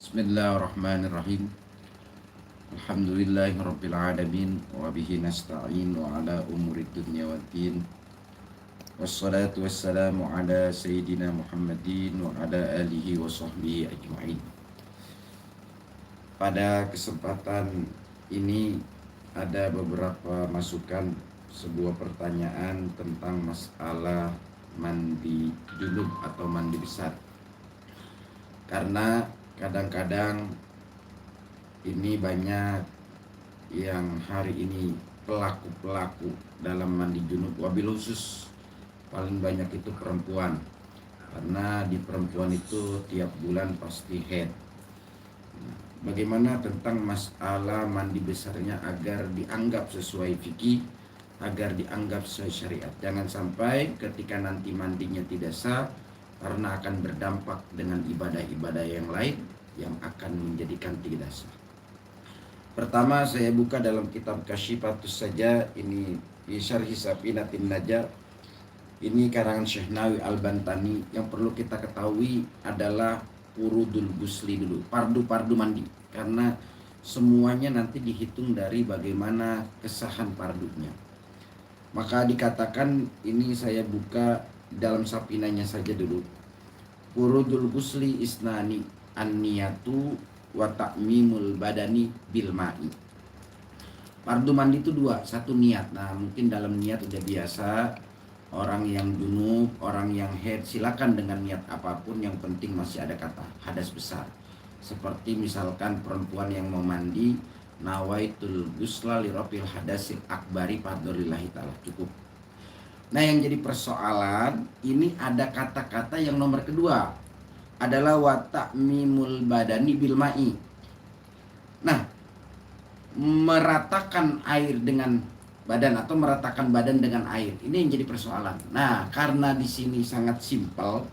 Bismillahirrahmanirrahim. Alhamdulillahirabbil alamin wa bihi nasta'in wa ala umurid dunya waddin. Wassalatu wassalamu ala sayyidina Muhammadin wa ala alihi wa sahbihi ajma'in. Pada kesempatan ini ada beberapa masukan sebuah pertanyaan tentang masalah mandi junub atau mandi besar. Karena kadang-kadang ini banyak yang hari ini pelaku-pelaku dalam mandi junub, wabil khusus paling banyak itu perempuan, karena di perempuan itu tiap bulan pasti head. Bagaimana tentang masalah mandi besarnya agar dianggap sesuai fikih, agar dianggap sesuai syariat. Jangan sampai ketika nanti mandinya tidak sah karena akan berdampak dengan ibadah-ibadah yang lain yang akan menjadikan tidak sah. Pertama, saya buka dalam kitab Kasyifatus saja, ini di Syarhi Safinatin Najah. Ini karangan Syekh Nawawi Al-Bantani. Yang perlu kita ketahui adalah furudul gusli dulu, fardu-fardu mandi, karena semuanya nanti dihitung dari bagaimana kesahan fardunya. Maka dikatakan, ini saya buka dalam sapinanya saja dulu. Furudul gusli isnani an-niyatu wa ta'mimul badani bil ma'i. Fardu mandi itu dua, satu niat. Nah, mungkin dalam niat udah biasa. Orang yang junub, orang yang haid, silakan dengan niat apapun, yang penting masih ada kata hadas besar. Seperti misalkan perempuan yang mau mandi, nawaitul gusla li rafil hadasil akbari fardholillahi ta'ala, cukup. Nah, yang jadi persoalan ini ada kata-kata yang nomor kedua adalah wa ta'mimul badani bil ma'i. Nah, meratakan air dengan badan atau meratakan badan dengan air, ini yang jadi persoalan. Nah, karena di sini sangat simpel,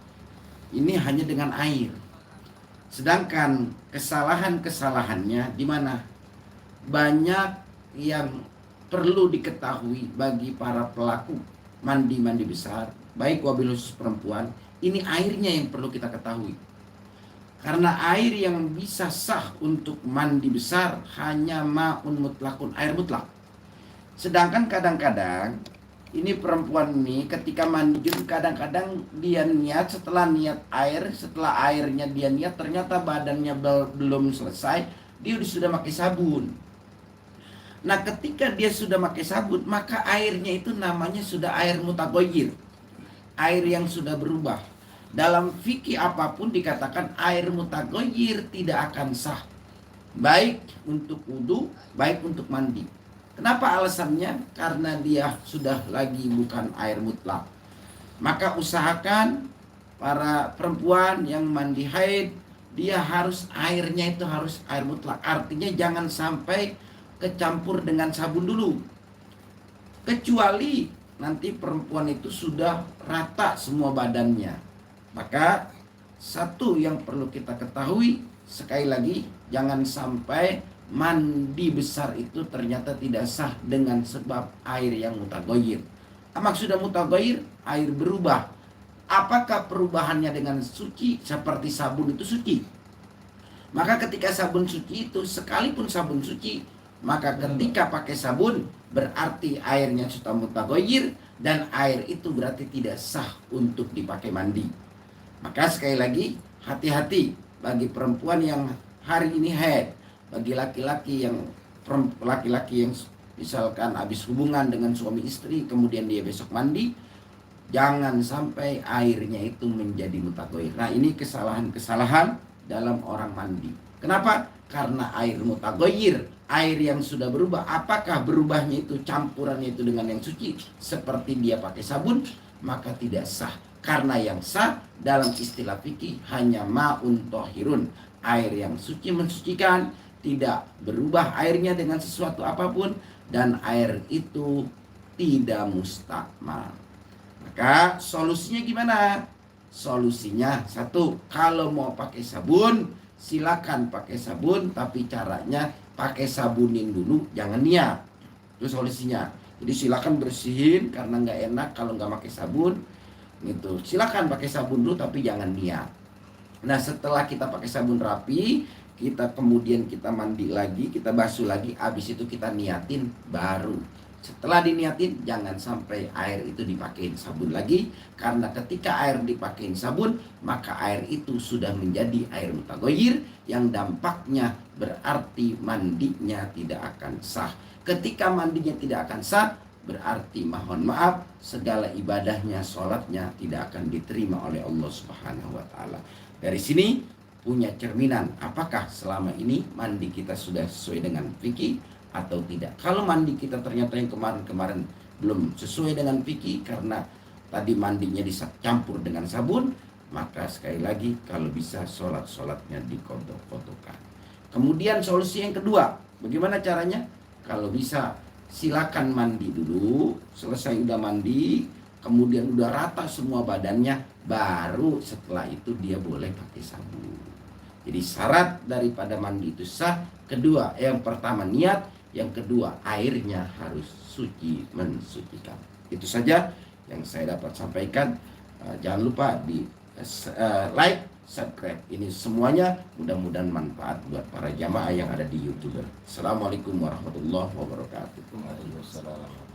ini hanya dengan air. Sedangkan kesalahan-kesalahannya di mana? Banyak yang perlu diketahui bagi para pelaku mandi besar, baik wabil khusus perempuan. Ini airnya yang perlu kita ketahui. Karena air yang bisa sah untuk mandi besar hanya ma'un mutlakun, air mutlak. Sedangkan kadang-kadang ini perempuan ini ketika mandi junub, kadang-kadang dia niat, setelah niat air, setelah airnya dia niat, ternyata badannya belum selesai, dia sudah pakai sabun. Nah, ketika dia sudah pakai sabun, maka airnya itu namanya sudah air mutaghayyir, air yang sudah berubah. Dalam fikih apapun dikatakan air mutaghayyir tidak akan sah, baik untuk wudu, baik untuk mandi. Kenapa alasannya? Karena dia sudah lagi bukan air mutlak. Maka usahakan para perempuan yang mandi haid, dia harus airnya itu harus air mutlak. Artinya jangan sampai kecampur dengan sabun dulu. Kecuali nanti perempuan itu sudah rata semua badannya. Maka satu yang perlu kita ketahui, sekali lagi, jangan sampai mandi besar itu ternyata tidak sah dengan sebab air yang mutaghayyir. Maksudnya mutaghayyir, air berubah. Apakah perubahannya dengan suci? Seperti sabun itu suci. Maka ketika sabun suci itu, sekalipun sabun suci, maka ketika pakai sabun berarti airnya sudah mutaghayyir, dan air itu berarti tidak sah untuk dipakai mandi. Maka sekali lagi, hati-hati bagi perempuan yang hari ini haid, bagi laki-laki yang misalkan habis hubungan dengan suami istri, kemudian dia besok mandi, jangan sampai airnya itu menjadi mutaghayyir. Nah, ini kesalahan-kesalahan dalam orang mandi. Kenapa? Karena air mutaghayyir, air yang sudah berubah. Apakah berubahnya itu campurannya itu dengan yang suci seperti dia pakai sabun? Maka tidak sah. Karena yang sah dalam istilah fikih hanya ma'un thahirun, air yang suci mensucikan, tidak berubah airnya dengan sesuatu apapun, dan air itu tidak mustakmal. Maka solusinya gimana? Solusinya satu, kalau mau pakai sabun, silakan pakai sabun, tapi caranya pakai sabunin dulu, jangan niat. Itu solusinya. Jadi silakan bersihin, karena nggak enak kalau nggak pakai sabun. Gitu. Silakan pakai sabun dulu, tapi jangan niat. Nah, setelah kita pakai sabun rapi, kita kemudian kita mandi lagi, kita basuh lagi, habis itu kita niatin baru. Setelah diniatin, jangan sampai air itu dipakein sabun lagi, karena ketika air dipakein sabun, maka air itu sudah menjadi air mutaghayyir yang dampaknya berarti mandinya tidak akan sah. Ketika mandinya tidak akan sah, berarti mohon maaf, segala ibadahnya, sholatnya tidak akan diterima oleh Allah Subhanahu wa Ta'ala. Dari sini punya cerminan apakah selama ini mandi kita sudah sesuai dengan fikih atau tidak. Kalau mandi kita ternyata yang kemarin-kemarin belum sesuai dengan fikih karena tadi mandinya dicampur dengan sabun, maka sekali lagi kalau bisa sholatnya dikodok-kodokkan. Kemudian solusi yang kedua, bagaimana caranya? Kalau bisa silakan mandi dulu, selesai udah mandi, kemudian udah rata semua badannya, baru setelah itu dia boleh pakai sabun. Jadi syarat daripada mandi itu sah. Kedua, yang pertama niat, yang kedua airnya harus suci, mensucikan. Itu saja yang saya dapat sampaikan. Jangan lupa di like, subscribe. Ini semuanya mudah-mudahan manfaat buat para jamaah yang ada di YouTuber. Assalamualaikum warahmatullahi wabarakatuh. Waalaikumsalam.